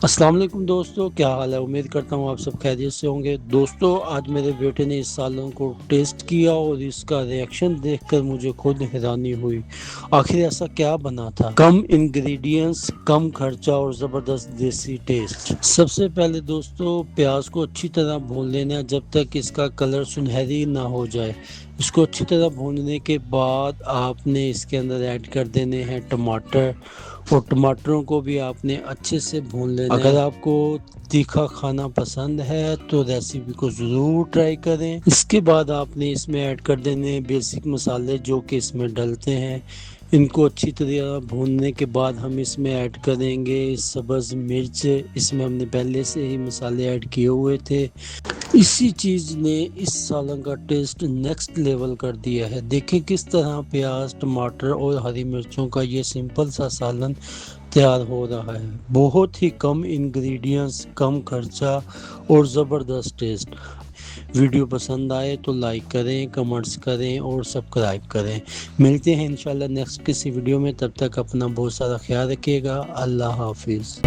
السلام علیکم دوستو، کیا حال ہے؟ امید کرتا ہوں آپ سب خیریت سے ہوں گے۔ دوستو، آج میرے بیٹے نے اس سالن کو ٹیسٹ کیا اور اس کا ریئیکشن دیکھ کر مجھے خود حیرانی ہوئی۔ آخر ایسا کیا بنا تھا؟ کم انگریڈینٹس، کم خرچہ اور زبردست دیسی ٹیسٹ۔ سب سے پہلے دوستو، پیاز کو اچھی طرح بھون لینا جب تک اس کا کلر سنہری نہ ہو جائے۔ اس کو اچھی طرح بھوننے کے بعد آپ نے اس کے اندر ایڈ کر دینے ہیں ٹماٹر، اور ٹماٹروں کو بھی آپ نے اچھے سے بھون لینا ہے۔ اگر آپ کو تیکھا کھانا پسند ہے تو ریسیپی کو ضرور ٹرائی کریں۔ اس کے بعد آپ نے اس میں ایڈ کر دینے بیسک مسالے جو کہ اس میں ڈلتے ہیں۔ ان کو اچھی طرح بھوننے کے بعد ہم اس میں ایڈ کریں گے سبز مرچ۔ اس میں ہم نے پہلے سے ہی مسالے ایڈ کیے ہوئے تھے۔ اسی چیز نے اس سالن کا ٹیسٹ نیکسٹ لیول کر دیا ہے۔ دیکھیں کس طرح پیاز، ٹماٹر اور ہری مرچوں کا یہ سمپل سا سالن تیار ہو رہا ہے۔ بہت ہی کم انگریڈینٹس، کم خرچہ اور زبردست ٹیسٹ۔ ویڈیو پسند آئے تو لائک کریں، کمنٹس کریں اور سبسکرائب کریں۔ ملتے ہیں انشاءاللہ نیکسٹ کسی ویڈیو میں، تب تک اپنا بہت سارا خیال رکھیے گا۔ اللہ حافظ۔